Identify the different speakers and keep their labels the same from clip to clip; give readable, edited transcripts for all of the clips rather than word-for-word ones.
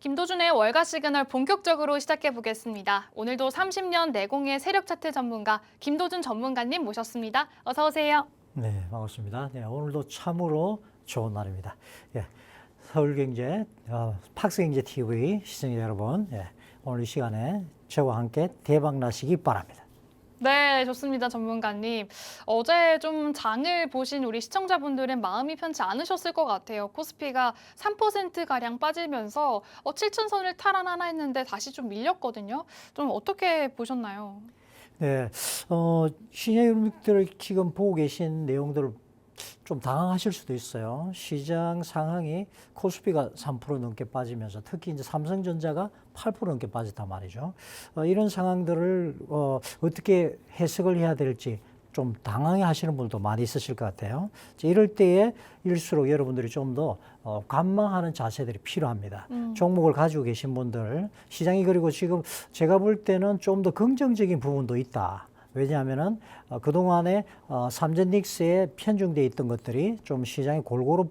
Speaker 1: 김도준의 월가 시그널 본격적으로 시작해 보겠습니다. 오늘도 30년 내공의 세력 차트 전문가 김도준 전문가님 모셨습니다. 어서 오세요.
Speaker 2: 네, 반갑습니다. 네, 오늘도 참으로 좋은 날입니다. 예, 서울경제, 팍스경제 TV 시청자 여러분, 오늘 이 시간에 저와 함께 대박 나시기 바랍니다.
Speaker 1: 네, 좋습니다, 전문가님. 어제 좀 장을 보신 우리 시청자분들은 마음이 편치 않으셨을 것 같아요. 코스피가 3%가량 빠지면서 7,000선을 탈환하나 했는데 다시 좀 밀렸거든요. 좀 어떻게 보셨나요?
Speaker 2: 네, 시장 여러분들 지금 보고 계신 내용들을 좀 당황하실 수도 있어요. 시장 상황이 코스피가 3% 넘게 빠지면서 특히 이제 삼성전자가 8% 넘게 빠졌단 말이죠. 이런 상황들을 어떻게 해석을 해야 될지 좀 당황해 하시는 분도 많이 있으실 것 같아요. 이럴 때일수록 여러분들이 좀 더 관망하는 자세들이 필요합니다. 종목을 가지고 계신 분들, 시장이 그리고 지금 제가 볼 때는 좀 더 긍정적인 부분도 있다. 왜냐하면은 그동안에 삼전닉스에 편중되어 있던 것들이 좀 시장이 골고루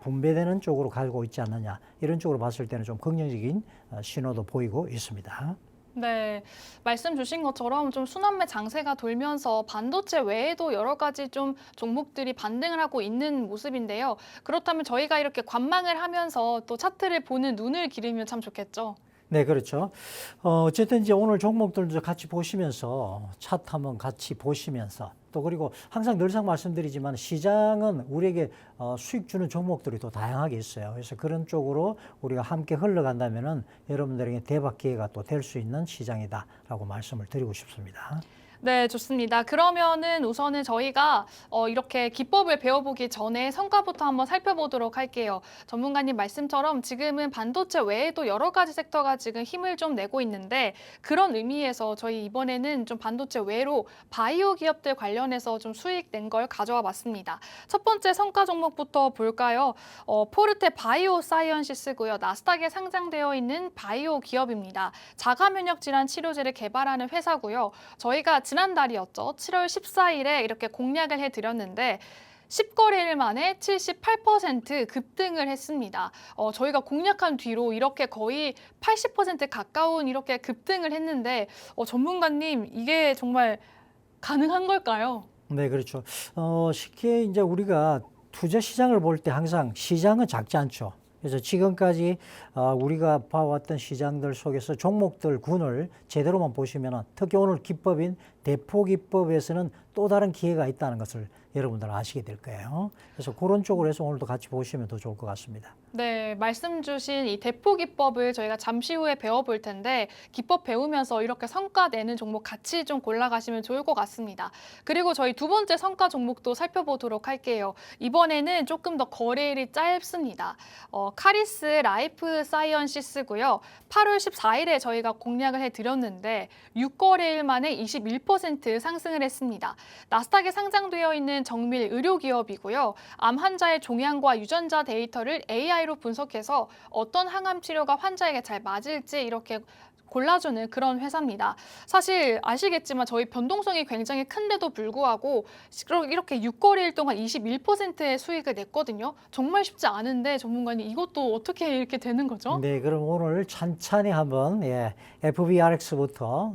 Speaker 2: 분배되는 쪽으로 가고 있지 않느냐, 이런 쪽으로 봤을 때는 좀 긍정적인 신호도 보이고 있습니다.
Speaker 1: 네, 말씀 주신 것처럼 좀 순환매 장세가 돌면서 반도체 외에도 여러 가지 좀 종목들이 반등을 하고 있는 모습인데요. 그렇다면 저희가 이렇게 관망을 하면서 또 차트를 보는 눈을 기르면 참 좋겠죠.
Speaker 2: 네, 그렇죠. 어쨌든 이제 오늘 종목들도 같이 보시면서 차트 한번 같이 보시면서 또 그리고 항상 늘상 말씀드리지만 시장은 우리에게 수익 주는 종목들이 또 다양하게 있어요. 그래서 그런 쪽으로 우리가 함께 흘러간다면은 여러분들에게 대박 기회가 또 될 수 있는 시장이다라고 말씀을 드리고 싶습니다.
Speaker 1: 네, 좋습니다. 그러면은 우선은 저희가 이렇게 기법을 배워보기 전에 성과부터 한번 살펴보도록 할게요. 전문가님 말씀처럼 지금은 반도체 외에도 여러 가지 섹터가 지금 힘을 좀 내고 있는데 그런 의미에서 저희 이번에는 좀 반도체 외로 바이오 기업들 관련해서 좀 수익 낸 걸 가져와 봤습니다. 첫 번째 성과 종목부터 볼까요? 포르테 바이오 사이언시스고요. 나스닥에 상장되어 있는 바이오 기업입니다. 자가 면역 질환 치료제를 개발하는 회사고요. 저희가 지난달이었죠. 7월 14일에 이렇게 공략을 해드렸는데 10거래일 만에 78% 급등을 했습니다. 저희가 공략한 뒤로 이렇게 거의 80% 가까운 이렇게 급등을 했는데 전문가님 이게 정말 가능한 걸까요?
Speaker 2: 네, 그렇죠. 쉽게 이제 우리가 투자 시장을 볼 때 항상 시장은 작지 않죠. 그래서 지금까지 우리가 봐왔던 시장들 속에서 종목들 군을 제대로만 보시면 특히 오늘 기법인 대포기법에서는 또 다른 기회가 있다는 것을 여러분들 아시게 될 거예요. 그래서 그런 쪽으로 해서 오늘도 같이 보시면 더 좋을 것 같습니다.
Speaker 1: 네, 말씀 주신 이 대포 기법을 저희가 잠시 후에 배워볼 텐데 기법 배우면서 이렇게 성과 내는 종목 같이 좀 골라가시면 좋을 것 같습니다. 그리고 저희 두 번째 성과 종목도 살펴보도록 할게요. 이번에는 조금 더 거래일이 짧습니다. 카리스 라이프 사이언시스고요. 8월 14일에 저희가 공략을 해드렸는데 6거래일 만에 21% 상승을 했습니다. 나스닥에 상장되어 있는 정밀 의료 기업이고요. 암 환자의 종양과 유전자 데이터를 AI로 분석해서 어떤 항암 치료가 환자에게 잘 맞을지 이렇게 골라주는 그런 회사입니다. 사실 아시겠지만 저희 변동성이 굉장히 큰데도 불구하고 이렇게 6거래일 동안 21%의 수익을 냈거든요. 정말 쉽지 않은데 전문가님 이것도 어떻게 이렇게 되는 거죠?
Speaker 2: 네, 그럼 오늘 찬찬히 한번 FBRX부터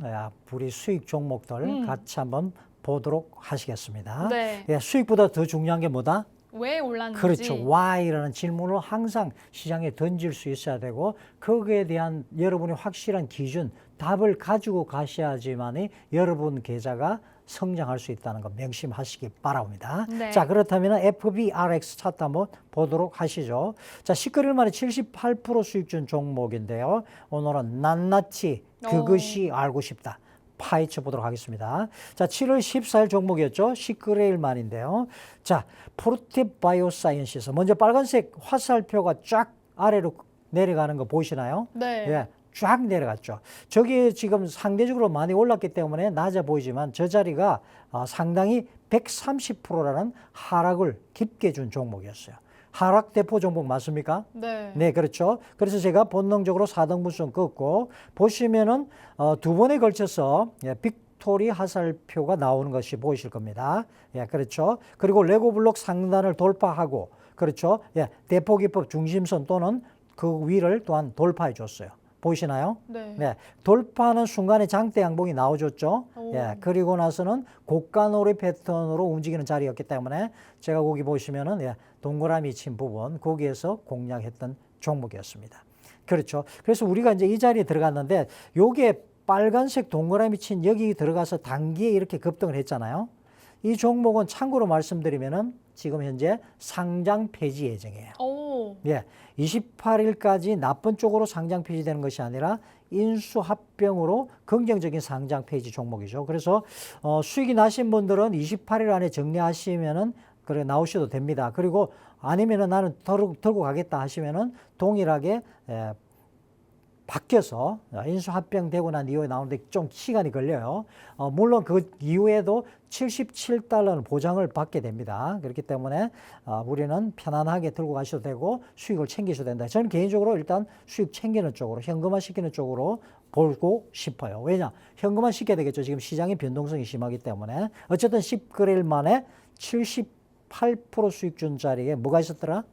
Speaker 2: 우리 수익 종목들 같이 한번 보도록 하시겠습니다.
Speaker 1: 네.
Speaker 2: 수익보다 더 중요한 게 뭐다?
Speaker 1: 왜 올랐는지.
Speaker 2: 그렇죠. Why라는 질문을 항상 시장에 던질 수 있어야 되고 거기에 대한 여러분의 확실한 기준, 답을 가지고 가셔야지만이 여러분 계좌가 성장할 수 있다는 거 명심하시기 바랍니다.
Speaker 1: 네.
Speaker 2: 자, 그렇다면 FBRX 차트 한번 보도록 하시죠. 자, 10거래일 만에 78% 수익 준 종목인데요. 오늘은 낱낱이 그것이 알고 싶다. 파헤쳐 보도록 하겠습니다. 자, 7월 14일 종목이었죠. 10거래일 만인데요. 자, 포르테 바이오 사이언시스. 먼저 빨간색 화살표가 쫙 아래로 내려가는 거 보이시나요?
Speaker 1: 네.
Speaker 2: 예, 쫙 내려갔죠. 저게 지금 상대적으로 많이 올랐기 때문에 낮아 보이지만 저 자리가 상당히 130%라는 하락을 깊게 준 종목이었어요. 하락 대포 종목 맞습니까?
Speaker 1: 네.
Speaker 2: 네, 그렇죠. 그래서 제가 본능적으로 4등분선 긋고 보시면은 두 번에 걸쳐서 빅토리 화살표가 나오는 것이 보이실 겁니다. 예, 그렇죠. 그리고 레고 블록 상단을 돌파하고 그렇죠. 예, 대포 기법 중심선 또는 그 위를 또한 돌파해 줬어요. 보이시나요?
Speaker 1: 네.
Speaker 2: 네, 돌파하는 순간에 장대 양봉이 나와줬죠.
Speaker 1: 오.
Speaker 2: 예, 그리고 나서는 고가놀이 패턴으로 움직이는 자리였기 때문에 제가 거기 보시면은 동그라미 친 부분 거기에서 공략했던 종목이었습니다. 그렇죠. 그래서 우리가 이제 이 자리에 들어갔는데 요게 빨간색 동그라미 친 여기 들어가서 단기에 이렇게 급등을 했잖아요. 이 종목은 참고로 말씀드리면은 지금 현재 상장 폐지 예정이에요.
Speaker 1: 오.
Speaker 2: 예, 28일까지 나쁜 쪽으로 상장 폐지되는 것이 아니라 인수합병으로 긍정적인 상장 폐지 종목이죠. 그래서 수익이 나신 분들은 28일 안에 정리하시면은 그래 나오셔도 됩니다. 그리고 아니면은 나는 들고 가겠다 하시면은 동일하게 바뀌어서 인수합병되고 난 이후에 나오는데 좀 시간이 걸려요. 물론 그 이후에도 77달러는 보장을 받게 됩니다. 그렇기 때문에 우리는 편안하게 들고 가셔도 되고 수익을 챙기셔도 된다. 저는 개인적으로 일단 수익 챙기는 쪽으로 현금화 시키는 쪽으로 보고 싶어요. 왜냐? 현금화 시켜야 되겠죠. 지금 시장의 변동성이 심하기 때문에. 어쨌든 10거래일 만에 78% 수익 준 자리에 뭐가 있었더라?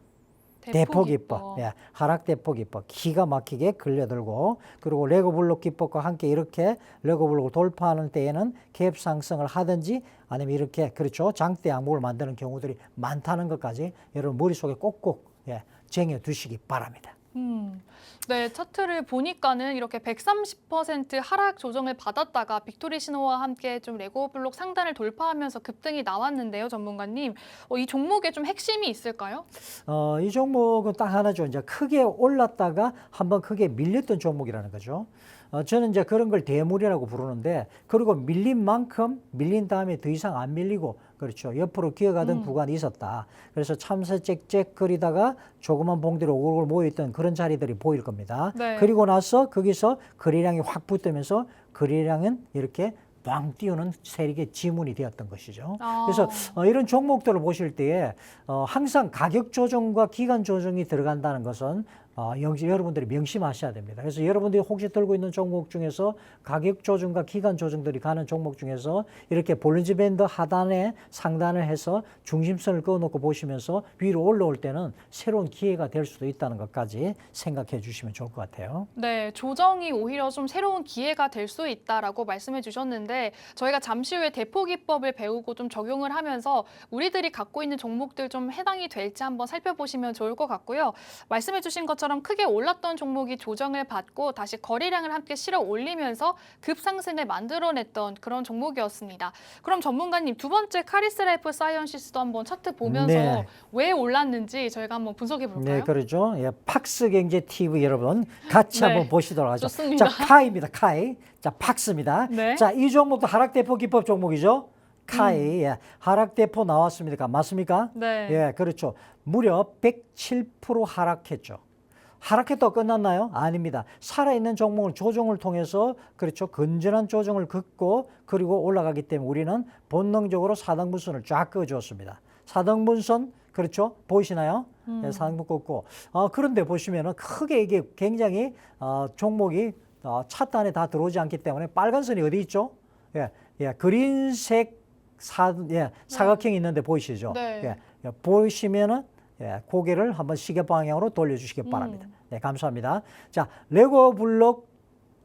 Speaker 2: 대폭 기법, 하락 대폭 기법, 기가 막히게 걸려들고, 그리고 레고 블록 기법과 함께 이렇게 레고 블록을 돌파하는 때에는 갭 상승을 하든지 아니면 이렇게 그렇죠 장대 양봉을 만드는 경우들이 많다는 것까지 여러분 머릿속에 꼭꼭 쟁여 두시기 바랍니다.
Speaker 1: 네, 차트를 보니까는 이렇게 130% 하락 조정을 받았다가 빅토리 신호와 함께 좀 레고 블록 상단을 돌파하면서 급등이 나왔는데요, 전문가님. 이 종목에 좀 핵심이 있을까요?
Speaker 2: 이 종목은 딱 하나죠. 이제 크게 올랐다가 한번 크게 밀렸던 종목이라는 거죠. 저는 이제 그런 걸 대물이라고 부르는데, 그리고 밀린 만큼 밀린 다음에 더 이상 안 밀리고, 그렇죠. 옆으로 기어가던 구간이 있었다. 그래서 참새 짹짹거리다가 조그만 봉대로 오글오글 모여있던 그런 자리들이 보일 겁니다.
Speaker 1: 네.
Speaker 2: 그리고 나서 거기서 거래량이 확 붙으면서 거래량은 이렇게 빵 띄우는 세력의 지문이 되었던 것이죠. 그래서 이런 종목들을 보실 때에 항상 가격 조정과 기간 조정이 들어간다는 것은 여러분들이 명심하셔야 됩니다. 그래서 여러분들이 혹시 들고 있는 종목 중에서 가격 조정과 기간 조정들이 가는 종목 중에서 이렇게 볼린지 밴드 하단에 상단을 해서 중심선을 그어놓고 보시면서 위로 올라올 때는 새로운 기회가 될 수도 있다는 것까지 생각해 주시면 좋을 것 같아요.
Speaker 1: 네, 조정이 오히려 좀 새로운 기회가 될 수 있다라고 말씀해 주셨는데 저희가 잠시 후에 대포 기법을 배우고 좀 적용을 하면서 우리들이 갖고 있는 종목들 좀 해당이 될지 한번 살펴보시면 좋을 것 같고요. 말씀해 주신 것처럼 크게 올랐던 종목이 조정을 받고 다시 거래량을 함께 실어 올리면서 급상승을 만들어냈던 그런 종목이었습니다. 그럼 전문가님 두 번째 카리스 라이프 사이언시스도 한번 차트 보면서
Speaker 2: 네.
Speaker 1: 왜 올랐는지 저희가 한번 분석해 볼까요?
Speaker 2: 네, 그렇죠. 팍스경제 TV 여러분 같이
Speaker 1: 네,
Speaker 2: 한번 보시도록 하죠.
Speaker 1: 좋습니다.
Speaker 2: 자, 카이입니다. 카이. 자, 팍스입니다.
Speaker 1: 네.
Speaker 2: 자, 이 종목도 하락대포 기법 종목이죠. 카이. 하락대포 나왔습니까? 맞습니까?
Speaker 1: 네.
Speaker 2: 예, 그렇죠. 무려 107% 하락했죠. 하락했다고 끝났나요? 아닙니다. 살아있는 종목을 조정을 통해서 그렇죠. 건전한 조정을 긋고 그리고 올라가기 때문에 우리는 본능적으로 4등분선을 쫙 그어주었습니다. 4등분선 그렇죠. 보이시나요? 네, 4등분 긋고 그런데 보시면은 크게 이게 굉장히 종목이 차트 안에 다 들어오지 않기 때문에 빨간 선이 어디 있죠? 그린색 사각형이 있는데 보이시죠?
Speaker 1: 네.
Speaker 2: 보시면은 고개를 한번 시계 방향으로 돌려주시기 바랍니다. 네, 감사합니다. 자, 레고 블록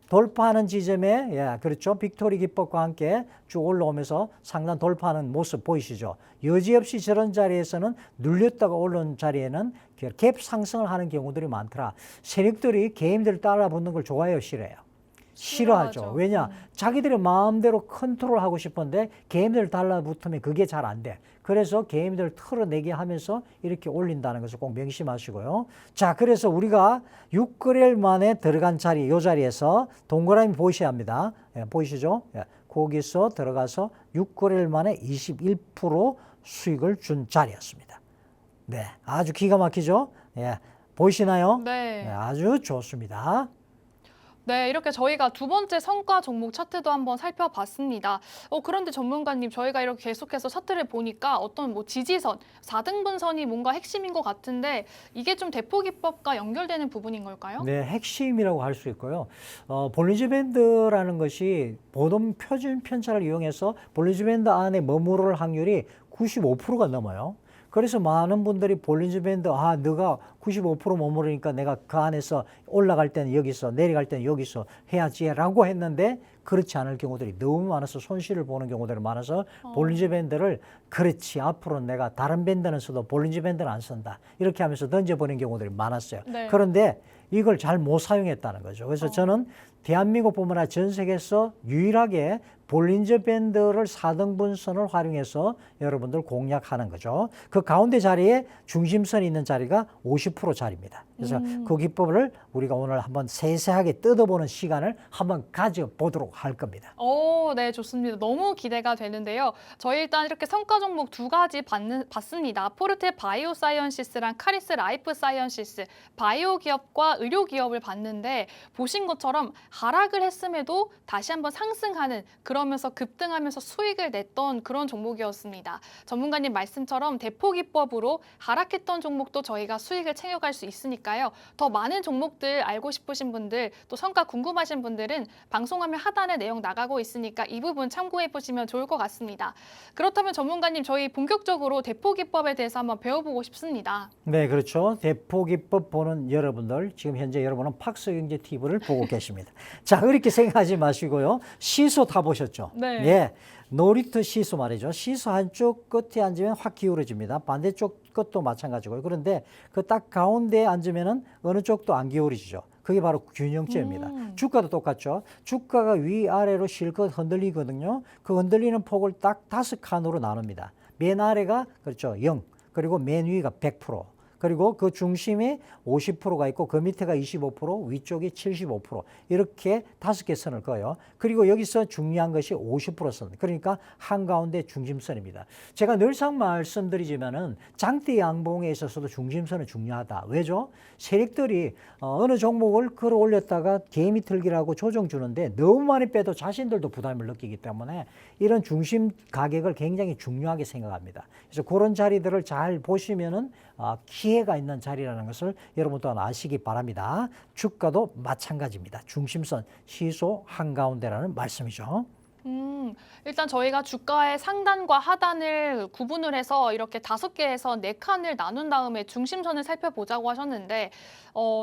Speaker 2: 돌파하는 지점에 그렇죠. 빅토리 기법과 함께 쭉 올라오면서 상단 돌파하는 모습 보이시죠? 여지없이 저런 자리에서는 눌렸다가 올라온 자리에는 갭 상승을 하는 경우들이 많더라. 세력들이 개인들 따라 붙는 걸 좋아해요, 싫어해요? 싫어하죠. 왜냐? 자기들의 마음대로 컨트롤하고 싶은데 개인들 달라붙으면 그게 잘 안 돼. 그래서 개인들 털어내게 하면서 이렇게 올린다는 것을 꼭 명심하시고요. 자, 그래서 우리가 6거래일 만에 들어간 자리, 이 자리에서 동그라미 보이셔야 합니다. 보이시죠? 거기서 들어가서 6거래일 만에 21% 수익을 준 자리였습니다. 네, 아주 기가 막히죠? 보이시나요?
Speaker 1: 네.
Speaker 2: 아주 좋습니다.
Speaker 1: 네, 이렇게 저희가 두 번째 성과 종목 차트도 한번 살펴봤습니다. 그런데 전문가님, 저희가 이렇게 계속해서 차트를 보니까 어떤 뭐 지지선, 4등분선이 뭔가 핵심인 것 같은데 이게 좀 대포기법과 연결되는 부분인 걸까요?
Speaker 2: 네, 핵심이라고 할 수 있고요. 볼린저 밴드라는 것이 보통 표준 편차를 이용해서 볼린저 밴드 안에 머무를 확률이 95%가 넘어요. 그래서 많은 분들이 볼린저 밴드, 너가 95% 머무르니까 내가 그 안에서 올라갈 때는 여기서, 내려갈 때는 여기서 해야지라고 했는데 그렇지 않을 경우들이 너무 많아서 손실을 보는 경우들이 많아서 볼린저 밴드를 그렇지, 앞으로는 내가 다른 밴드는 써도 볼린저 밴드는 안 쓴다. 이렇게 하면서 던져버리는 경우들이 많았어요.
Speaker 1: 네.
Speaker 2: 그런데 이걸 잘 못 사용했다는 거죠. 그래서 저는 대한민국뿐만 아니라 전 세계에서 유일하게 볼린저 밴드를 4등분선을 활용해서 여러분들 공략하는 거죠. 그 가운데 자리에 중심선이 있는 자리가 50% 자리입니다. 그래서 그 기법을 우리가 오늘 한번 세세하게 뜯어보는 시간을 한번 가져보도록 할 겁니다.
Speaker 1: 네, 좋습니다. 너무 기대가 되는데요. 저희 일단 이렇게 성과 종목 두 가지 봤습니다. 포르테 바이오 사이언시스랑 카리스 라이프 사이언시스, 바이오 기업과 의료 기업을 봤는데 보신 것처럼 하락을 했음에도 다시 한번 상승하는, 그러면서 급등하면서 수익을 냈던 그런 종목이었습니다. 전문가님 말씀처럼 대포기법으로 하락했던 종목도 저희가 수익을 챙겨갈 수 있으니까요. 더 많은 종목들 알고 싶으신 분들, 또 성과 궁금하신 분들은 방송화면 하단에 내용 나가고 있으니까 이 부분 참고해 보시면 좋을 것 같습니다. 그렇다면 전문가님, 저희 본격적으로 대포기법에 대해서 한번 배워보고 싶습니다.
Speaker 2: 네, 그렇죠. 대포기법 보는 여러분들, 지금 현재 여러분은 팍스경제 TV를 보고 계십니다. 자, 그렇게 생각하지 마시고요. 시소 다 보셨죠?
Speaker 1: 네.
Speaker 2: 예, 놀이터 시소 말이죠. 시소 한쪽 끝에 앉으면 확 기울어집니다. 반대쪽 끝도 마찬가지고요. 그런데 그 딱 가운데에 앉으면은 어느 쪽도 안 기울어지죠. 그게 바로 균형점입니다. 주가도 똑같죠. 주가가 위아래로 실컷 흔들리거든요. 그 흔들리는 폭을 딱 5칸으로 나눕니다. 맨 아래가 그렇죠, 0. 그리고 맨 위가 100%. 그리고 그 중심에 50%가 있고 그 밑에가 25%, 위쪽이 75%. 이렇게 5개 선을 그어요. 그리고 여기서 중요한 것이 50% 선. 그러니까 한가운데 중심선입니다. 제가 늘상 말씀드리지만은 장대 양봉에 있어서도 중심선은 중요하다. 왜죠? 세력들이 어느 종목을 끌어올렸다가 개미 틀기라고 조정 주는데 너무 많이 빼도 자신들도 부담을 느끼기 때문에 이런 중심 가격을 굉장히 중요하게 생각합니다. 그래서 그런 자리들을 잘 보시면은 기회가 있는 자리라는 것을 여러분 또한 아시기 바랍니다. 주가도 마찬가지입니다. 중심선 시소 한가운데라는 말씀이죠.
Speaker 1: 일단 저희가 주가의 상단과 하단을 구분을 해서 이렇게 5개에서 4칸을 나눈 다음에 중심선을 살펴보자고 하셨는데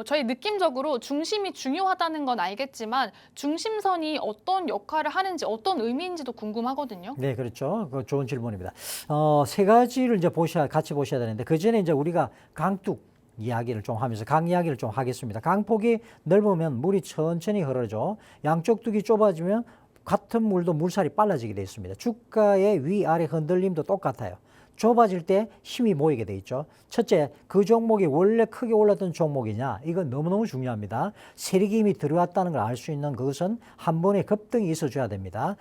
Speaker 1: 저희 느낌적으로 중심이 중요하다는 건 알겠지만 중심선이 어떤 역할을 하는지, 어떤 의미인지도 궁금하거든요.
Speaker 2: 네, 그렇죠. 그 좋은 질문입니다. 세 가지를 이제 같이 보셔야 되는데 그 전에 이제 우리가 강둑 이야기를 좀 하면서 강 이야기를 좀 하겠습니다. 강폭이 넓으면 물이 천천히 흐르죠. 양쪽 둑이 좁아지면 같은 물도 물살이 빨라지게 되어 있습니다. 주가의 위아래 흔들림도 똑같아요. 좁아질 때 힘이 모이게 돼 있죠. 첫째, 그 종목이 원래 크게 올랐던 종목이냐, 이건 너무너무 중요합니다. 세력이 이미 들어왔다는 걸 알 수 있는 그것은 한 번에 급등이 있어줘야 됩니다.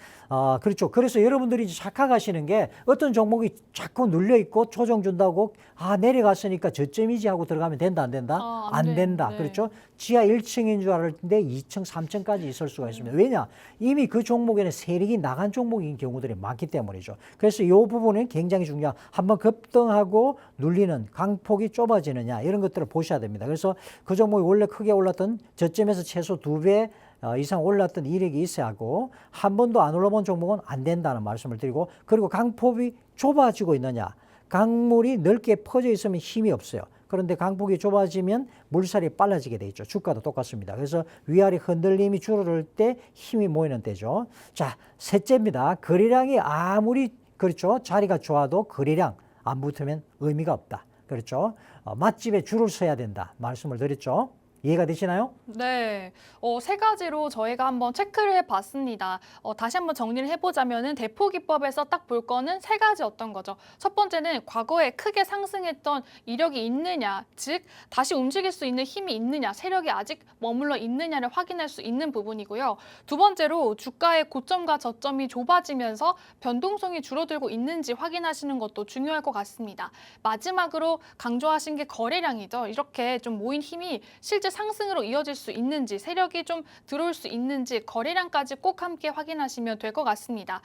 Speaker 2: 그렇죠. 그래서 여러분들이 착각하시는 게 어떤 종목이 자꾸 눌려있고 조정 준다고 내려갔으니까 저점이지 하고 들어가면 된다, 안 된다? 안 된다.
Speaker 1: 네.
Speaker 2: 그렇죠. 지하 1층인 줄 알았는데 2층, 3층까지 있을 수가 있습니다. 왜냐? 이미 그 종목에는 세력이 나간 종목인 경우들이 많기 때문이죠. 그래서 이 부분은 굉장히 중요한, 한번 급등하고 눌리는 강폭이 좁아지느냐 이런 것들을 보셔야 됩니다. 그래서 그 종목이 원래 크게 올랐던 저점에서 최소 2배 이상 올랐던 이력이 있어야 하고 한 번도 안 올라본 종목은 안 된다는 말씀을 드리고, 그리고 강폭이 좁아지고 있느냐, 강물이 넓게 퍼져 있으면 힘이 없어요. 그런데 강폭이 좁아지면 물살이 빨라지게 돼 있죠. 주가도 똑같습니다. 그래서 위아래 흔들림이 줄어들 때 힘이 모이는 때죠. 자, 셋째입니다. 거래량이 아무리 그렇죠, 자리가 좋아도 거래량 안 붙으면 의미가 없다. 그렇죠. 맛집에 줄을 서야 된다 말씀을 드렸죠. 이해가 되시나요?
Speaker 1: 네, 세 가지로 저희가 한번 체크를 해봤습니다. 다시 한번 정리를 해보자면은 대포기법에서 딱 볼 거는 세 가지였던 거죠. 첫 번째는 과거에 크게 상승했던 이력이 있느냐, 즉 다시 움직일 수 있는 힘이 있느냐, 세력이 아직 머물러 있느냐를 확인할 수 있는 부분이고요. 두 번째로 주가의 고점과 저점이 좁아지면서 변동성이 줄어들고 있는지 확인하시는 것도 중요할 것 같습니다. 마지막으로 강조하신 게 거래량이죠. 이렇게 좀 모인 힘이 실제 상승으로 이어질 수 있는지, 세력이 좀 들어올 수 있는지, 거래량까지 꼭 함께 확인하시면 될 것 같습니다.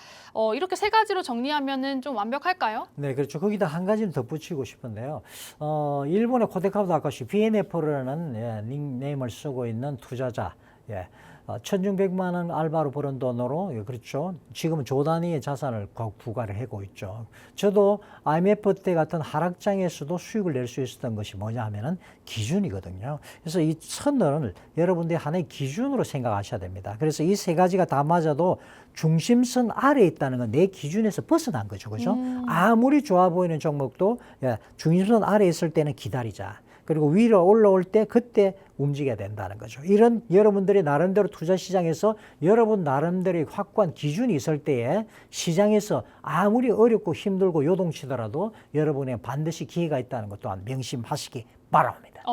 Speaker 1: 이렇게 세 가지로 정리하면은 좀 완벽할까요?
Speaker 2: 네, 그렇죠. 거기다 한 가지는 덧붙이고 싶은데요. 일본의 코데카도 아카시 BNF라는 닉네임을 쓰고 있는 투자자, 1,600만 원 알바로 벌은 돈으로, 그렇죠. 지금은 조 단위의 자산을 부과를 하고 있죠. 저도 IMF 때 같은 하락장에서도 수익을 낼 수 있었던 것이 뭐냐 하면은 기준이거든요. 그래서 이 선을 여러분들이 하나의 기준으로 생각하셔야 됩니다. 그래서 이 세 가지가 다 맞아도 중심선 아래에 있다는 건 내 기준에서 벗어난 거죠. 그죠? 아무리 좋아 보이는 종목도 중심선 아래에 있을 때는 기다리자. 그리고 위로 올라올 때 그때 움직여야 된다는 거죠. 이런 여러분들이 나름대로 투자 시장에서 여러분 나름대로의 확고한 기준이 있을 때에 시장에서 아무리 어렵고 힘들고 요동치더라도 여러분의 반드시 기회가 있다는 것 또한 명심하시기 바랍니다.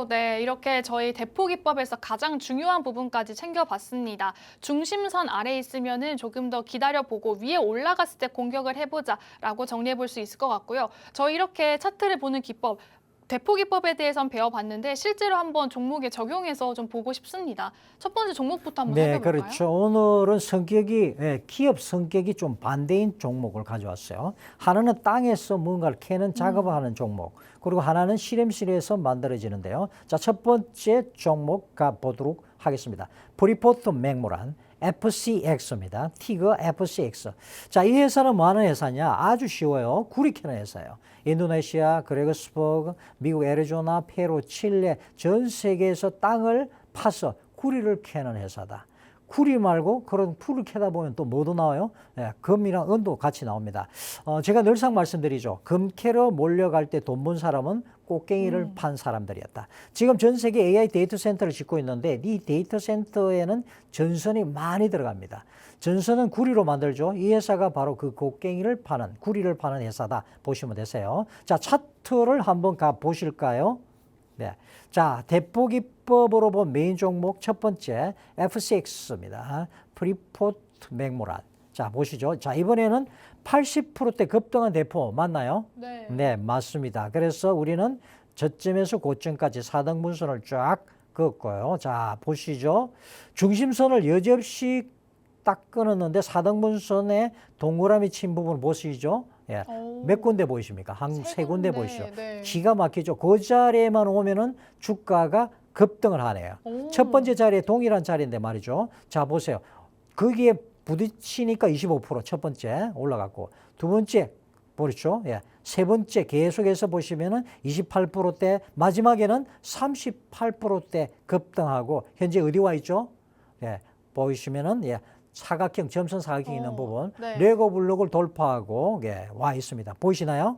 Speaker 1: 네. 이렇게 저희 대포기법에서 가장 중요한 부분까지 챙겨봤습니다. 중심선 아래에 있으면은 조금 더 기다려보고 위에 올라갔을 때 공격을 해보자라고 정리해볼 수 있을 것 같고요. 저희 이렇게 차트를 보는 기법, 대포기법에 대해서는 배워봤는데 실제로 한번 종목에 적용해서 좀 보고 싶습니다. 첫 번째 종목부터 한번
Speaker 2: 네,
Speaker 1: 살펴볼까요?
Speaker 2: 그렇죠. 오늘은 성격이, 기업 성격이 좀 반대인 종목을 가져왔어요. 하나는 땅에서 뭔가를 캐는 작업을 하는 종목, 그리고 하나는 실험실에서 만들어지는데요. 자, 첫 번째 종목 가보도록 하겠습니다. 프리포트 맥모란 FCX입니다. 티거 FCX. 자, 이 회사는 뭐 하는 회사냐? 아주 쉬워요. 구리 캐는 회사예요. 인도네시아, 그레거스버그, 미국 애리조나, 페루, 칠레 전 세계에서 땅을 파서 구리를 캐는 회사다. 구리 말고 그런 풀을 캐다 보면 또 뭐도 나와요? 금이랑 은도 같이 나옵니다. 제가 늘상 말씀드리죠. 금 캐러 몰려갈 때 돈 번 사람은 꽃갱이를 판 사람들이었다. 지금 전 세계 AI 데이터 센터를 짓고 있는데 이 데이터 센터에는 전선이 많이 들어갑니다. 전선은 구리로 만들죠. 이 회사가 바로 그 곡괭이를 파는, 구리를 파는 회사다 보시면 되세요. 자, 차트를 한번 가 보실까요? 네. 자, 대포기법으로 본 메인 종목 첫 번째 FCX입니다. 프리포트 맥모란. 자, 보시죠. 자, 이번에는 80%대 급등한 대포 맞나요?
Speaker 1: 네.
Speaker 2: 네, 맞습니다. 그래서 우리는 저점에서 고점까지 4등분선을 쫙 그었고요. 자, 보시죠. 중심선을 여지없이 딱 끊었는데 4등분선에 동그라미 친 부분 보시죠. 몇 군데 보이십니까? 한 세 군데 보이시죠?
Speaker 1: 네.
Speaker 2: 기가 막히죠. 그 자리에만 오면은 주가가 급등을 하네요. 첫 번째 자리에 동일한 자리인데 말이죠. 자, 보세요. 거기에 부딪히니까 25% 첫 번째 올라갔고, 두 번째 보셨죠? 세 번째 계속해서 보시면은 28%대, 마지막에는 38%대 급등하고, 현재 어디 와 있죠? 보이시면은 사각형, 점선 사각형 있는 부분,
Speaker 1: 네.
Speaker 2: 레고 블록을 돌파하고 와 있습니다. 보이시나요?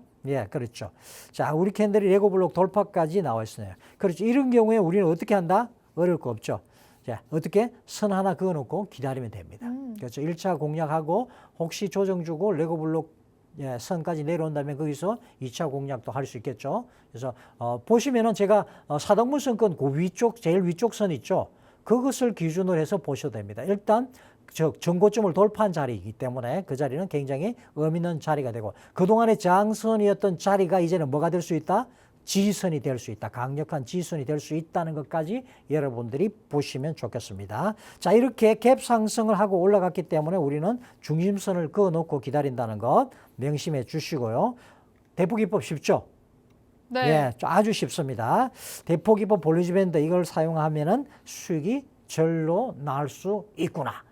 Speaker 2: 그렇죠. 자, 우리 캔들이 레고 블록 돌파까지 나와 있어요. 그렇죠. 이런 경우에 우리는 어떻게 한다? 어려울 거 없죠. 자, 어떻게? 선 하나 그어놓고 기다리면 됩니다. 그렇죠. 1차 공략하고 혹시 조정 주고 레고 블록 선까지 내려온다면 거기서 2차 공략도 할 수 있겠죠. 그래서 보시면은 제가 사등분선권 그 위쪽, 제일 위쪽 선 있죠. 그것을 기준으로 해서 보셔도 됩니다. 일단 정고점을 돌파한 자리이기 때문에 그 자리는 굉장히 의미 있는 자리가 되고, 그동안의 장선이었던 자리가 이제는 뭐가 될 수 있다? 지지선이 될 수 있다. 강력한 지지선이 될 수 있다는 것까지 여러분들이 보시면 좋겠습니다. 자, 이렇게 갭 상승을 하고 올라갔기 때문에 우리는 중심선을 그어놓고 기다린다는 것 명심해 주시고요. 대포기법 쉽죠?
Speaker 1: 네.
Speaker 2: 아주 쉽습니다. 대포기법 볼리지 밴드 이걸 사용하면은 수익이 절로 날 수 있구나.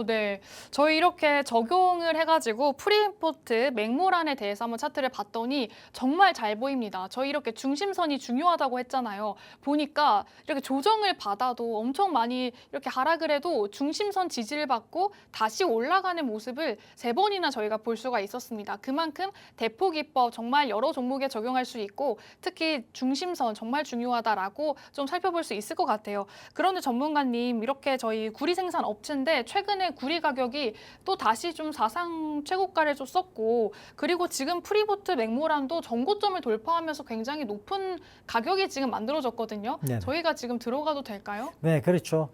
Speaker 1: 네. 저희 이렇게 적용을 해가지고 프리포트 맥모란에 대해서 한번 차트를 봤더니 정말 잘 보입니다. 저희 이렇게 중심선이 중요하다고 했잖아요. 보니까 이렇게 조정을 받아도 엄청 많이 이렇게 하락을 해도 중심선 지지를 받고 다시 올라가는 모습을 3번이나 저희가 볼 수가 있었습니다. 그만큼 대포기법 정말 여러 종목에 적용할 수 있고 특히 중심선 정말 중요하다라고 좀 살펴볼 수 있을 것 같아요. 그런데 전문가님, 이렇게 저희 구리 생산 업체인데 최근에 구리 가격이 또 다시 좀 사상 최고가를 좀 썼고, 그리고 지금 프리포트 맥모란도 전고점을 돌파하면서 굉장히 높은 가격이 지금 만들어졌거든요.
Speaker 2: 네네.
Speaker 1: 저희가 지금 들어가도 될까요?
Speaker 2: 네, 그렇죠.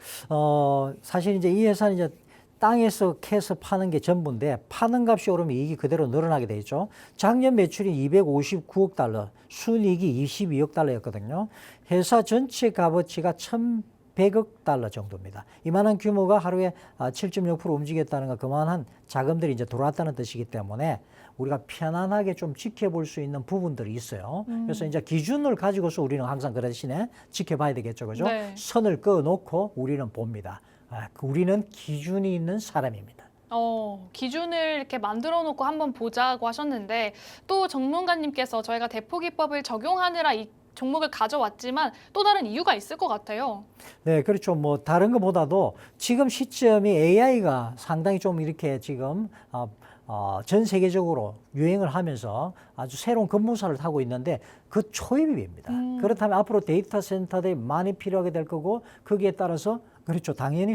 Speaker 2: 사실 이제 이 회사는 이제 땅에서 캐서 파는 게 전부인데 파는 값이 오르면 이익이 그대로 늘어나게 돼 있죠. 작년 매출이 259억 달러, 순이익이 22억 달러였거든요. 회사 전체 값어치가 1,100억 달러 정도입니다. 이만한 규모가 하루에 7.6% 움직였다는 건 그만한 자금들이 이제 들어왔다는 뜻이기 때문에 우리가 편안하게 좀 지켜볼 수 있는 부분들이 있어요. 그래서 이제 기준을 가지고서 우리는 항상 그 대신에 지켜봐야 되겠죠. 그죠?
Speaker 1: 네.
Speaker 2: 선을 그어놓고 우리는 봅니다. 우리는 기준이 있는 사람입니다.
Speaker 1: 기준을 이렇게 만들어 놓고 한번 보자고 하셨는데 또 전문가님께서 저희가 대포기법을 적용하느라 이 종목을 가져왔지만 또 다른 이유가 있을 것 같아요.
Speaker 2: 네, 그렇죠. 뭐 다른 것보다도 지금 시점이 AI가 상당히 좀 이렇게 지금 전 세계적으로 유행을 하면서 아주 새로운 급무사를 타고 있는데 그 초입입니다. 그렇다면 앞으로 데이터 센터들이 많이 필요하게 될 거고 거기에 따라서 그렇죠. 당연히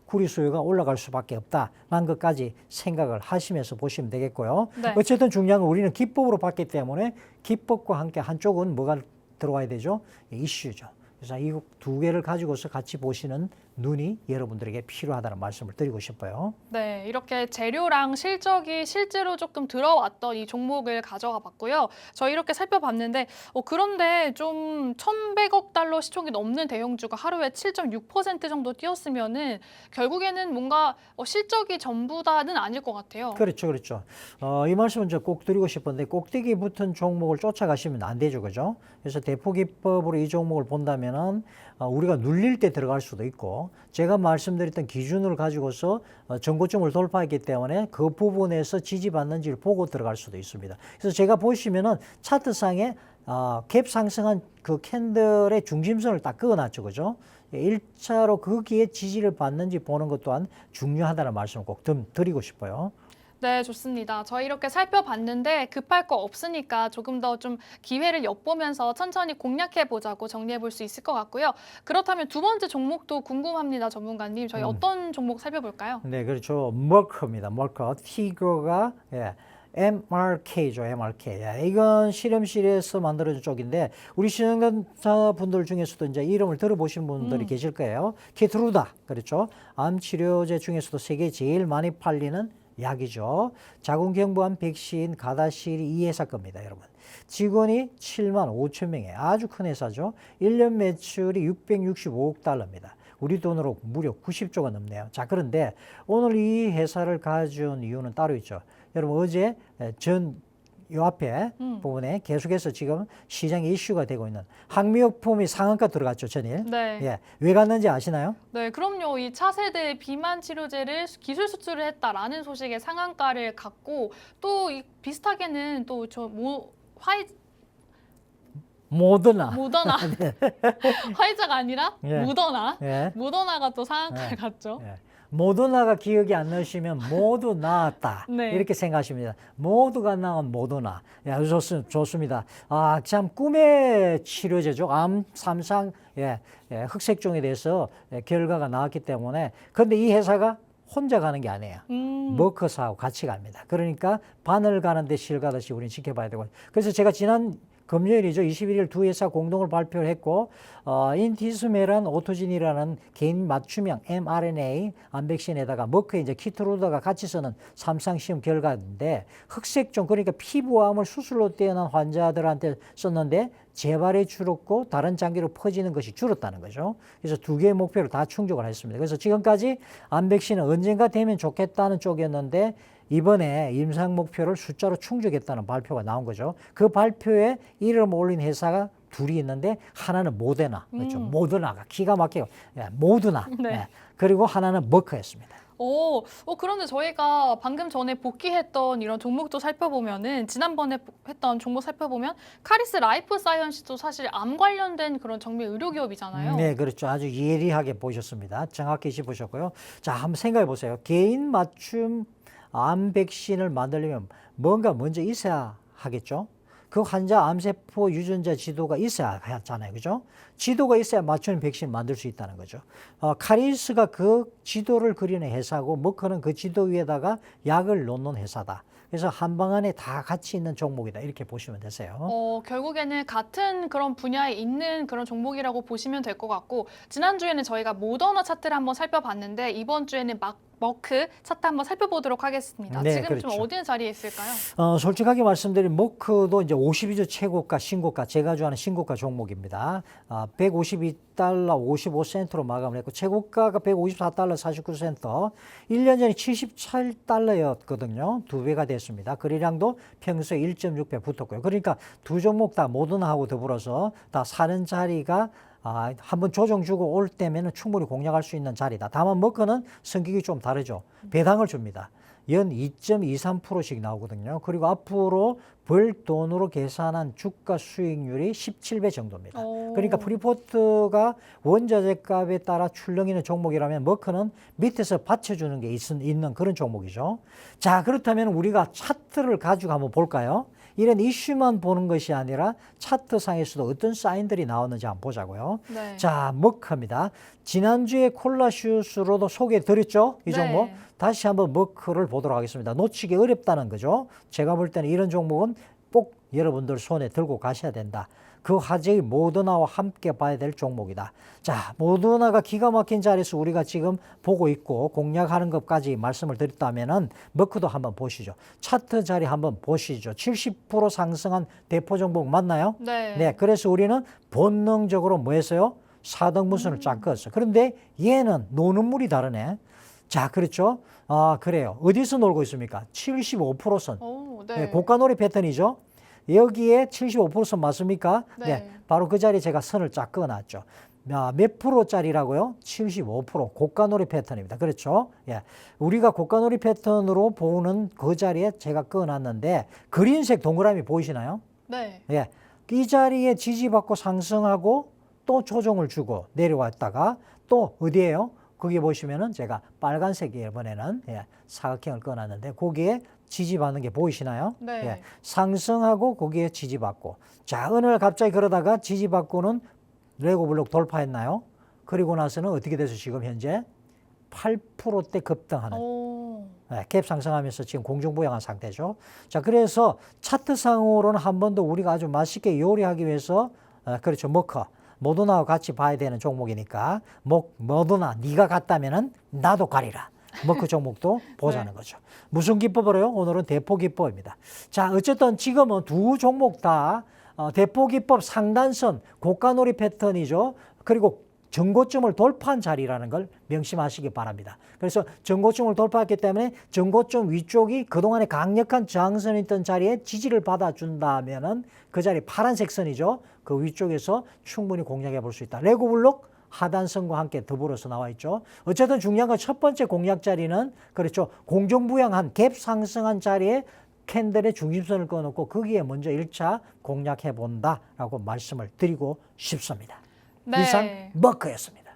Speaker 2: 구리 수요가 올라갈 수밖에 없다라는 것까지 생각을 하시면서 보시면 되겠고요.
Speaker 1: 네.
Speaker 2: 어쨌든 중요한 건 우리는 기법으로 봤기 때문에 기법과 함께 한쪽은 뭐가 들어와야 되죠? 이슈죠. 그래서 이 두 개를 가지고서 같이 보시는 눈이 여러분들에게 필요하다는 말씀을 드리고 싶어요.
Speaker 1: 네, 이렇게 재료랑 실적이 실제로 조금 들어왔던 이 종목을 가져가 봤고요. 저희 이렇게 살펴봤는데 그런데 좀 1,100억 달러 시총이 넘는 대형주가 하루에 7.6% 정도 뛰었으면은 결국에는 뭔가 실적이 전부다는 아닐 것 같아요.
Speaker 2: 그렇죠, 그렇죠. 이 말씀은 저 꼭 드리고 싶은데 꼭대기 붙은 종목을 쫓아가시면 안 되죠, 그죠? 그래서 대포기법으로 이 종목을 본다면은 우리가 눌릴 때 들어갈 수도 있고 제가 말씀드렸던 기준을 가지고서 전고점을 돌파했기 때문에 그 부분에서 지지받는지를 보고 들어갈 수도 있습니다. 그래서 제가 보시면은 차트상에 갭 상승한 그 캔들의 중심선을 딱 그어놨죠, 그죠? 1차로 거기에 지지를 받는지 보는 것 또한 중요하다는 말씀을 꼭 드리고 싶어요.
Speaker 1: 네, 좋습니다. 저희 이렇게 살펴봤는데 급할 거 없으니까 조금 더 좀 기회를 엿보면서 천천히 공략해 보자고 정리해 볼 수 있을 것 같고요. 그렇다면 두 번째 종목도 궁금합니다, 전문가님. 저희 어떤 종목 살펴볼까요?
Speaker 2: 네, 그렇죠. 머커입니다. 머커. 티거가 MRK죠, MRK. 이건 실험실에서 만들어진 쪽인데 우리 시청자분들 중에서도 이제 이름을 들어보신 분들이 계실 거예요. 키트루다, 그렇죠. 암 치료제 중에서도 세계 제일 많이 팔리는 약이죠. 자궁경부암 백신 가다실이 이 회사 겁니다, 여러분. 직원이 7만 5천 명이에요. 아주 큰 회사죠. 1년 매출이 665억 달러입니다. 우리 돈으로 무려 90조가 넘네요. 자, 그런데 오늘 이 회사를 가져온 이유는 따로 있죠. 여러분 어제 요 앞에 부분에 계속해서 지금 시장에 이슈가 되고 있는 항미역품이 상한가 들어갔죠, 전일.
Speaker 1: 네.
Speaker 2: 예, 왜 갔는지 아시나요?
Speaker 1: 네, 그럼요. 이 차세대 비만 치료제를 기술 수출을 했다라는 소식에 상한가를 갔고 또 비슷하게는 또
Speaker 2: 모더나.
Speaker 1: 화이자가 아니라
Speaker 2: 예.
Speaker 1: 모더나.
Speaker 2: 예.
Speaker 1: 모더나가 또 상한가를 갔죠.
Speaker 2: 예. 모더나가 기억이 안 나시면 모두 나았다.
Speaker 1: 네.
Speaker 2: 이렇게 생각하십니다. 모두가 나온 모더나. 야, 좋습니다. 참 꿈의 치료제죠. 암, 삼상, 흑색종에 대해서 결과가 나왔기 때문에. 그런데 이 회사가 혼자 가는 게 아니에요. 머커스하고 같이 갑니다. 그러니까 바늘 가는데 실 가듯이 우리는 지켜봐야 되고. 그래서 제가 지난 금요일이죠. 21일 두 회사 공동을 발표를 했고 인티스메란 오토진이라는 개인 맞춤형 mRNA 암백신에다가 머크에 이제 키트루다가 같이 쓰는 3상 시험 결과인데 흑색종 그러니까 피부암을 수술로 떼어난 환자들한테 썼는데 재발이 줄었고 다른 장기로 퍼지는 것이 줄었다는 거죠. 그래서 두 개의 목표를 다 충족을 했습니다. 그래서 지금까지 암백신은 언젠가 되면 좋겠다는 쪽이었는데 이번에 임상 목표를 숫자로 충족했다는 발표가 나온 거죠. 그 발표에 이름 올린 회사가 둘이 있는데 하나는 모데나, 그렇죠. 모더나가 기가 막히고 모더나.
Speaker 1: 네.
Speaker 2: 그리고 하나는 머커였습니다.
Speaker 1: 그런데 저희가 방금 전에 복귀했던 이런 종목도 살펴보면은 지난번에 했던 종목 살펴보면 카리스 라이프 사이언스도 사실 암 관련된 그런 정밀 의료 기업이잖아요.
Speaker 2: 네, 그렇죠. 아주 예리하게 보셨습니다. 정확히 짚으셨고요. 자, 한번 생각해 보세요. 개인 맞춤 암 백신을 만들려면 뭔가 먼저 있어야 하겠죠. 그 환자 암세포 유전자 지도가 있어야 하잖아요. 그죠? 지도가 있어야 맞춤 백신 만들 수 있다는 거죠. 카리스가 그 지도를 그리는 회사고 머커는 그 지도 위에다가 약을 놓는 회사다. 그래서 한방 안에 다 같이 있는 종목이다. 이렇게 보시면 되세요.
Speaker 1: 결국에는 같은 그런 분야에 있는 그런 종목이라고 보시면 될 것 같고 지난주에는 저희가 모더나 차트를 한번 살펴봤는데 이번 주에는 머크 차트 한번 살펴보도록 하겠습니다.
Speaker 2: 네,
Speaker 1: 지금 좀
Speaker 2: 그렇죠.
Speaker 1: 어디 자리에 있을까요?
Speaker 2: 솔직하게 말씀드리면 머크도 이제 52주 최고가, 신고가, 제가 좋아하는 신고가 종목입니다. 152달러 55센트로 마감을 했고 최고가가 154달러 49센트, 1년 전에 77달러였거든요. 2배가 됐습니다. 거래량도 평소에 1.6배 붙었고요. 그러니까 두 종목 다 모더나하고 더불어서 다 사는 자리가 한번 조정 주고 올 때면은 충분히 공략할 수 있는 자리다. 다만 머크는 성격이 좀 다르죠. 배당을 줍니다. 연 2.23%씩 나오거든요. 그리고 앞으로 벌 돈으로 계산한 주가 수익률이 17배 정도입니다. 그러니까 프리포트가 원자재 값에 따라 출렁이는 종목이라면 머크는 밑에서 받쳐주는 게 있는 그런 종목이죠. 자, 그렇다면 우리가 차트를 가지고 한번 볼까요? 이런 이슈만 보는 것이 아니라 차트상에서도 어떤 사인들이 나오는지 한번 보자고요.
Speaker 1: 네.
Speaker 2: 자, 머크입니다. 지난주에 콜라슈스로도 소개해드렸죠? 이 종목.
Speaker 1: 네.
Speaker 2: 다시 한번 머크를 보도록 하겠습니다. 놓치기 어렵다는 거죠. 제가 볼 때는 이런 종목은 꼭 여러분들 손에 들고 가셔야 된다. 그 화제의 모더나와 함께 봐야 될 종목이다. 자, 모더나가 기가 막힌 자리에서 우리가 지금 보고 있고 공략하는 것까지 말씀을 드렸다면은 머크도 한번 보시죠. 차트 자리 한번 보시죠. 70% 상승한 대표 종목 맞나요?
Speaker 1: 네.
Speaker 2: 네, 그래서 우리는 본능적으로 뭐 했어요? 4등분선을 쫙 그었어요. 그런데 얘는 노는 물이 다르네. 자, 그렇죠? 그래요. 어디서 놀고 있습니까? 75%선.
Speaker 1: 오,
Speaker 2: 네,
Speaker 1: 네.
Speaker 2: 고가놀이 패턴이죠. 여기에 75%선 맞습니까?
Speaker 1: 네.
Speaker 2: 바로 그 자리에 제가 선을 쫙 그어놨죠. 몇 프로짜리라고요? 75%. 고가놀이 패턴입니다. 그렇죠? 예. 우리가 고가놀이 패턴으로 보는 그 자리에 제가 그어놨는데, 그린색 동그라미 보이시나요?
Speaker 1: 네.
Speaker 2: 예. 이 자리에 지지받고 상승하고 또 조정을 주고 내려왔다가 또 어디에요? 거기 보시면은 제가 빨간색이 이번에는 사각형을 꺼놨는데 거기에 지지받는 게 보이시나요?
Speaker 1: 네.
Speaker 2: 예, 상승하고 거기에 지지받고. 자, 어느 날 갑자기 그러다가 지지받고는 레고블록 돌파했나요? 그리고 나서는 어떻게 돼서 지금 현재 8%대 급등하는 갭 상승하면서 지금 공중부양한 상태죠. 자, 그래서 차트상으로는 한 번 더 우리가 아주 맛있게 요리하기 위해서 그렇죠, 머커. 모더나와 같이 봐야 되는 종목이니까 모더나 네가 갔다면은 나도 가리라. 머크 종목도 보자는 거죠. 무슨 기법으로요? 오늘은 대포 기법입니다. 자, 어쨌든 지금은 두 종목 다 대포 기법 상단선 고가놀이 패턴이죠. 그리고 전고점을 돌파한 자리라는 걸 명심하시기 바랍니다. 그래서 전고점을 돌파했기 때문에 전고점 위쪽이 그동안에 강력한 저항선이 있던 자리에 지지를 받아준다면은 그 자리 파란색 선이죠. 그 위쪽에서 충분히 공략해 볼 수 있다. 레고블록 하단선과 함께 더불어서 나와 있죠. 어쨌든 중요한 건 첫 번째 공략 자리는 그렇죠. 공정부양한 갭 상승한 자리에 캔들의 중심선을 꺼놓고 거기에 먼저 1차 공략해 본다라고 말씀을 드리고 싶습니다.
Speaker 1: 네.
Speaker 2: 이상 머크였습니다.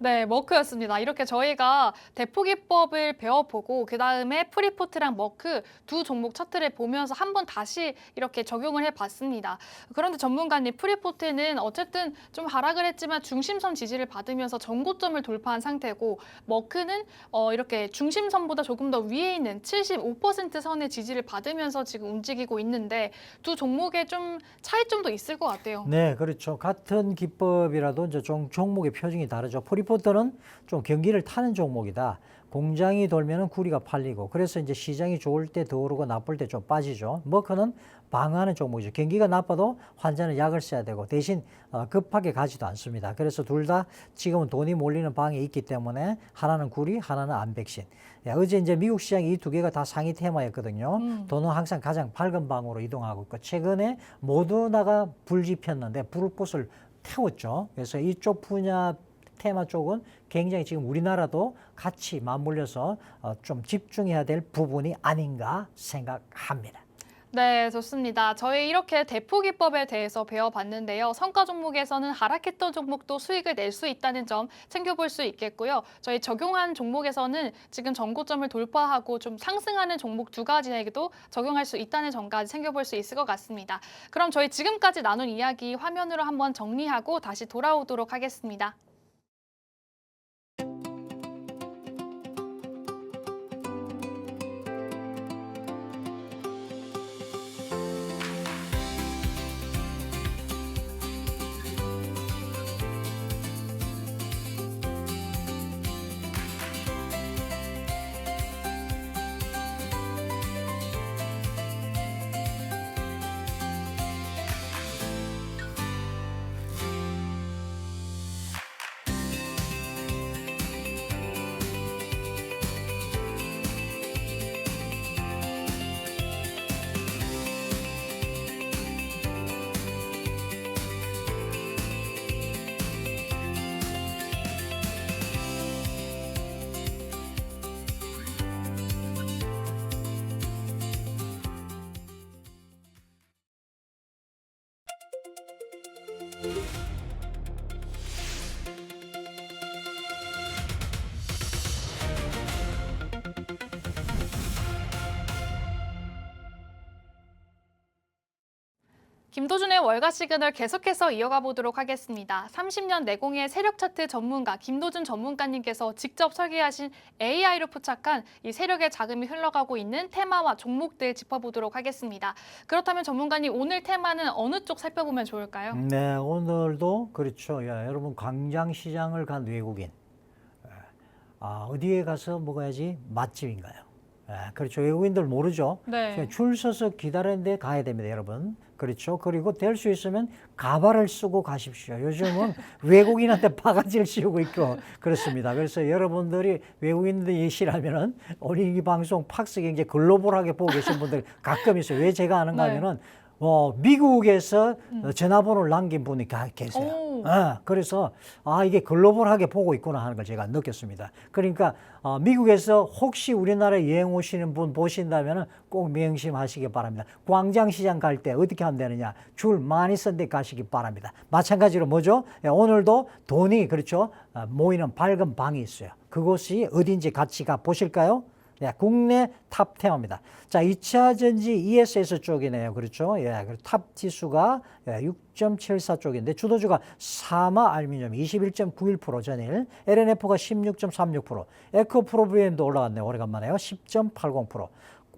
Speaker 1: 네, 머크였습니다. 이렇게 저희가 대포기법을 배워보고 그 다음에 프리포트랑 머크 두 종목 차트를 보면서 한번 다시 이렇게 적용을 해봤습니다. 그런데 전문가님, 프리포트는 어쨌든 좀 하락을 했지만 중심선 지지를 받으면서 전고점을 돌파한 상태고 머크는 이렇게 중심선보다 조금 더 위에 있는 75% 선의 지지를 받으면서 지금 움직이고 있는데 두 종목에 좀 차이점도 있을 것 같아요.
Speaker 2: 네, 그렇죠. 같은 기법이라도 이제 종목의 표준이 다르죠. 프리포트는 좀 경기를 타는 종목이다. 공장이 돌면은 구리가 팔리고, 그래서 이제 시장이 좋을 때 더 오르고 나쁠 때 좀 빠지죠. 머크는 방어하는 종목이죠. 경기가 나빠도 환자는 약을 써야 되고 대신 급하게 가지도 않습니다. 그래서 둘 다 지금은 돈이 몰리는 방에 있기 때문에 하나는 구리, 하나는 암백신. 어제 이제 미국 시장이 이 두 개가 다 상위 테마였거든요. 돈은 항상 가장 밝은 방으로 이동하고 있고, 최근에 모더나가 불지폈는데 불꽃을 태웠죠. 그래서 이쪽 분야 테마 쪽은 굉장히 지금 우리나라도 같이 맞물려서 좀 집중해야 될 부분이 아닌가 생각합니다.
Speaker 1: 네, 좋습니다. 저희 이렇게 대포기법에 대해서 배워봤는데요. 성과 종목에서는 하락했던 종목도 수익을 낼 수 있다는 점 챙겨볼 수 있겠고요. 저희 적용한 종목에서는 지금 전고점을 돌파하고 좀 상승하는 종목 두 가지에게도 적용할 수 있다는 점까지 챙겨볼 수 있을 것 같습니다. 그럼 저희 지금까지 나눈 이야기 화면으로 한번 정리하고 다시 돌아오도록 하겠습니다. 김도준의 월가 시그널 계속해서 이어가 보도록 하겠습니다. 30년 내공의 세력 차트 전문가 김도준 전문가님께서 직접 설계하신 AI로 포착한 이 세력의 자금이 흘러가고 있는 테마와 종목들 짚어보도록 하겠습니다. 그렇다면 전문가님 오늘 테마는 어느 쪽 살펴보면 좋을까요?
Speaker 2: 네, 오늘도 그렇죠. 야, 여러분 광장시장을 간 외국인 어디에 가서 먹어야지 맛집인가요? 그렇죠. 외국인들 모르죠.
Speaker 1: 네.
Speaker 2: 그냥 줄 서서 기다리는데 가야 됩니다, 여러분. 그렇죠. 그리고 될 수 있으면 가발을 쓰고 가십시오. 요즘은 외국인한테 바가지를 씌우고 있고 그렇습니다. 그래서 여러분들이 외국인들 예시라면은 오늘 이 방송 팍스경제 글로벌하게 보고 계신 분들 가끔 있어요. 왜 제가 아는가 하면은 미국에서 전화번호를 남긴 분이 계세요. 그래서 이게 글로벌하게 보고 있구나 하는 걸 제가 느꼈습니다. 그러니까 미국에서 혹시 우리나라에 여행 오시는 분 보신다면 꼭 명심하시기 바랍니다. 광장시장 갈 때 어떻게 하면 되느냐. 줄 많이 쓴 데 가시기 바랍니다. 마찬가지로 뭐죠? 오늘도 돈이 그렇죠. 모이는 밝은 방이 있어요. 그곳이 어딘지 같이 가 보실까요? 네, 국내 탑 테마입니다. 자, 2차 전지 ESS 쪽이네요. 그렇죠? 예, 탑 지수가 6.74 쪽인데 주도주가 사마 알루미늄 21.91% 전일, LNF가 16.36%, 에코프로비엠도 올라갔네요. 오래간만에요. 10.80%.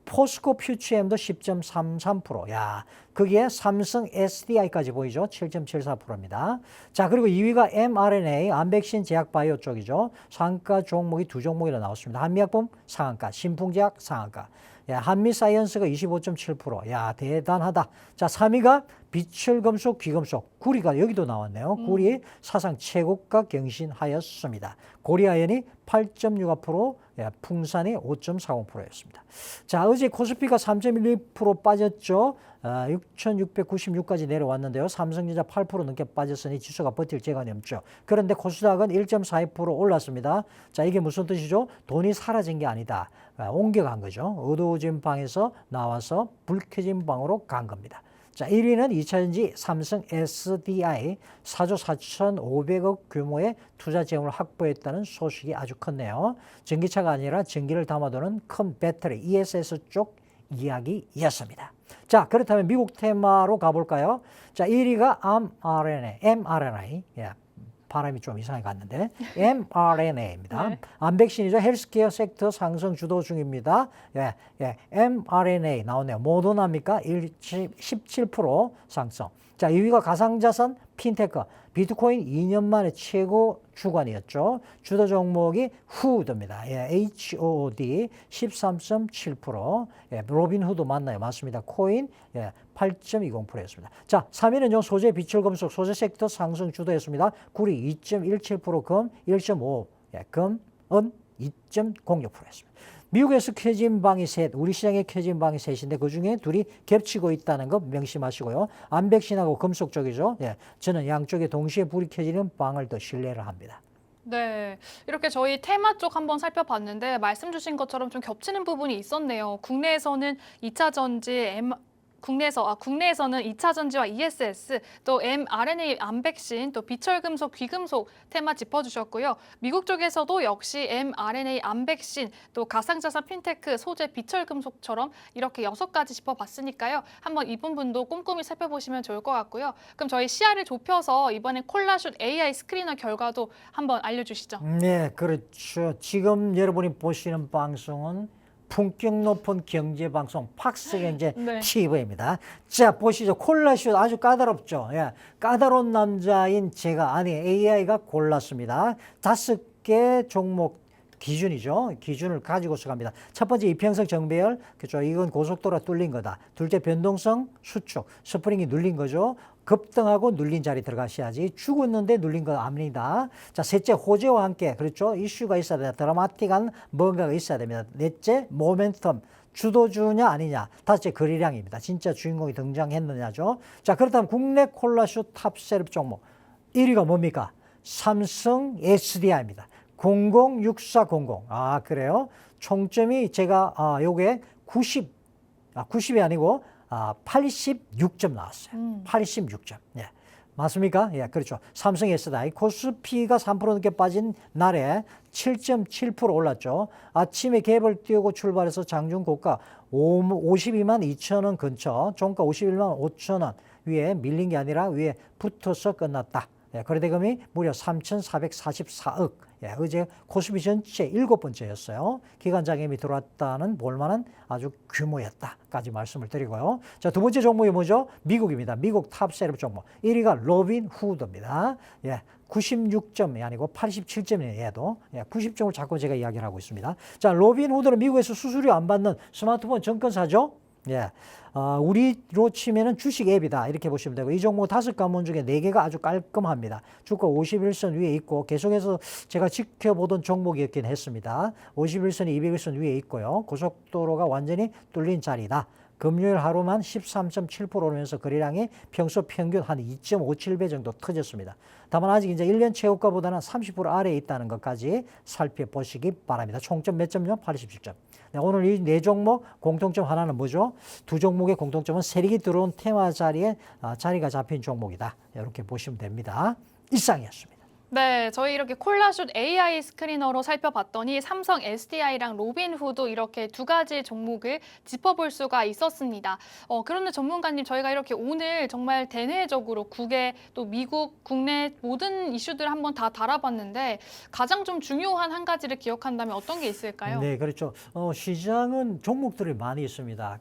Speaker 2: 포스코 퓨처엠도 10.33%. 야, 거기에 삼성 SDI까지 보이죠? 7.74%입니다. 자, 그리고 2위가 mRNA, 암백신 제약바이오 쪽이죠. 상가 종목이 두 종목이나 나왔습니다. 한미약품 상한가, 신풍제약 상한가. 야, 한미사이언스가 25.7%. 야, 대단하다. 자, 3위가 비철금속, 귀금속, 구리가 여기도 나왔네요. 구리 사상 최고가 경신하였습니다. 고리아연이 8.65%, 풍산이 5.40%였습니다. 자, 어제 코스피가 3.12% 빠졌죠. 6,696까지 내려왔는데요. 삼성전자 8% 넘게 빠졌으니 지수가 버틸 재간이 없죠. 그런데 코스닥은 1.42% 올랐습니다. 자, 이게 무슨 뜻이죠? 돈이 사라진 게 아니다. 옮겨간 거죠. 어두워진 방에서 나와서 불 켜진 방으로 간 겁니다. 자, 1위는 2차전지 삼성 SDI 4조 4,500억 규모의 투자 재물을 확보했다는 소식이 아주 컸네요. 전기차가 아니라 전기를 담아두는 큰 배터리 ESS 쪽 이야기였습니다. 자, 그렇다면 미국 테마로 가볼까요? 자, 1위가 mRNA. 예, 발음이 좀 이상하게 갔는데 mRNA입니다.
Speaker 1: 네.
Speaker 2: 암백신이죠. 헬스케어 섹터 상승 주도 중입니다. mRNA 나오네요. 모더나입니까? 17% 상승. 자, 2위가 가상자산 핀테크. 비트코인 2년 만에 최고 주간이었죠. 주도 종목이 후드입니다. HOOD 13.7%. 로빈후드 맞나요? 맞습니다. 코인 8.20%였습니다. 자, 3위는요. 소재, 비철금속, 소재 섹터 상승 주도였습니다. 구리 2.17%, 금 1.5%, 금은 2.06%였습니다. 미국에서 켜진 방이 셋, 우리 시장에 켜진 방이 셋인데 그중에 둘이 겹치고 있다는 거 명심하시고요. 암백신하고 금속 쪽이죠. 저는 양쪽에 동시에 불이 켜지는 방을 더 신뢰를 합니다.
Speaker 1: 네, 이렇게 저희 테마 쪽 한번 살펴봤는데 말씀 주신 것처럼 좀 겹치는 부분이 있었네요. 국내에서는 2차 전지, 국내에서는 2차 전지와 ESS, 또 mRNA, 암백신, 또 비철금속, 귀금속 테마 짚어주셨고요. 미국 쪽에서도 역시 mRNA, 암백신, 또 가상자산, 핀테크, 소재, 비철금속처럼 이렇게 6가지 짚어봤으니까요. 한번 이 부분도 꼼꼼히 살펴보시면 좋을 것 같고요. 그럼 저희 시야를 좁혀서 이번에 콜라슛 AI 스크리너 결과도 한번 알려주시죠.
Speaker 2: 네, 그렇죠. 지금 여러분이 보시는 방송은 품격 높은 경제방송 팍스경제
Speaker 1: 네.
Speaker 2: TV입니다. 자, 보시죠. 콜라슛 아주 까다롭죠. 까다로운 남자인 제가, AI가 골랐습니다. 5개 종목 기준이죠. 기준을 가지고서 갑니다. 첫 번째 이평성 정배열, 그렇죠. 이건 고속도로가 뚫린 거다. 둘째 변동성 수축, 스프링이 눌린 거죠. 급등하고 눌린 자리 들어가셔야지. 죽었는데 눌린 거 아닙니다. 자, 셋째 호재와 함께, 그렇죠. 이슈가 있어야 됩니다. 드라마틱한 뭔가가 있어야 됩니다. 넷째 모멘텀. 주도주냐 아니냐. 다섯째 거래량입니다. 진짜 주인공이 등장했느냐죠. 자, 그렇다면 국내 콜라슛 탑셀업 종목 1위가 뭡니까? 삼성 SDI입니다. 006400. 그래요? 총점이 제가 요게 90이 아니고 86점 나왔어요. 86점. 맞습니까? 예, 그렇죠. 삼성 S다이 코스피가 3% 넘게 빠진 날에 7.7% 올랐죠. 아침에 갭을 띄우고 출발해서 장중 고가 52만 2천 원 근처, 종가 51만 5천 원 위에 밀린 게 아니라 위에 붙어서 끝났다. 예, 거래대금이 무려 3,444억. 예, 어제 코스피 전체 7번째였어요. 기관장애임이 들어왔다는 볼만한 아주 규모였다까지 말씀을 드리고요. 자, 두 번째 종목이 뭐죠? 미국입니다. 미국 탑셀업 종목. 1위가 로빈 후드입니다. 예, 96점이 아니고 87점이에요. 얘도. 예, 90점을 자꾸 제가 이야기를 하고 있습니다. 자, 로빈 후드는 미국에서 수수료 안 받는 스마트폰 증권사죠. 예, 우리로 치면은 주식 앱이다 이렇게 보시면 되고 이 종목 5가문 중에 4개가 아주 깔끔합니다. 주가 51선 위에 있고 계속해서 제가 지켜보던 종목이었긴 했습니다. 51선이 200일선 위에 있고요. 고속도로가 완전히 뚫린 자리다. 금요일 하루만 13.7% 오르면서 거래량이 평소 평균 한 2.57배 정도 터졌습니다. 다만 아직 이제 1년 최고가보다는 30% 아래에 있다는 것까지 살펴보시기 바랍니다. 총점 몇 점요? 87점. 네, 오늘 이 4종목 공통점 하나는 뭐죠? 두 종목의 공통점은 세력이 들어온 테마 자리에 자리가 잡힌 종목이다. 이렇게 보시면 됩니다. 이상이었습니다.
Speaker 1: 네, 저희 이렇게 콜라슛 AI 스크리너로 살펴봤더니 삼성 SDI랑 로빈후드 이렇게 두 가지 종목을 짚어볼 수가 있었습니다. 그런데 전문가님, 저희가 이렇게 오늘 정말 대내적으로 국외 또 미국, 국내 모든 이슈들 한번 다 다뤄봤는데 가장 좀 중요한 한 가지를 기억한다면 어떤 게 있을까요?
Speaker 2: 네, 그렇죠. 시장은 종목들이 많이 있습니다.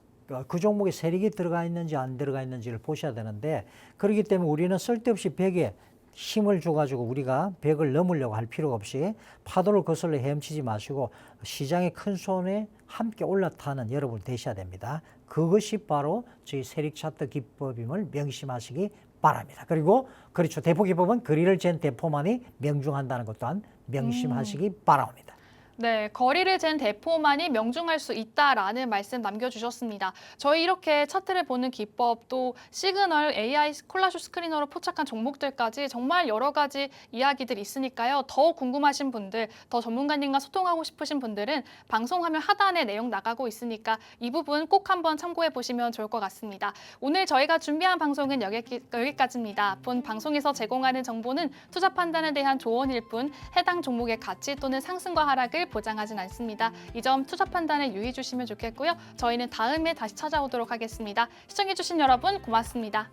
Speaker 2: 그 종목에 세력이 들어가 있는지 안 들어가 있는지를 보셔야 되는데 그렇기 때문에 우리는 쓸데없이 벽에 힘을 줘가지고 우리가 벽을 넘으려고 할 필요가 없이 파도를 거슬러 헤엄치지 마시고 시장의 큰 손에 함께 올라타는 여러분 되셔야 됩니다. 그것이 바로 저희 세력 차트 기법임을 명심하시기 바랍니다. 그리고 그렇죠. 대포 기법은 거리를 잰 대포만이 명중한다는 것 또한 명심하시기 바랍니다.
Speaker 1: 네, 거리를 잰 대포만이 명중할 수 있다라는 말씀 남겨주셨습니다. 저희 이렇게 차트를 보는 기법, 또 시그널, AI 콜라슛 스크리너로 포착한 종목들까지 정말 여러 가지 이야기들이 있으니까요. 더 궁금하신 분들, 더 전문가님과 소통하고 싶으신 분들은 방송 화면 하단에 내용 나가고 있으니까 이 부분 꼭 한번 참고해 보시면 좋을 것 같습니다. 오늘 저희가 준비한 방송은 여기까지입니다. 본 방송에서 제공하는 정보는 투자 판단에 대한 조언일 뿐 해당 종목의 가치 또는 상승과 하락을 보장하진 않습니다. 이 점 투자 판단에 유의해 주시면 좋겠고요. 저희는 다음에 다시 찾아오도록 하겠습니다. 시청해 주신 여러분 고맙습니다.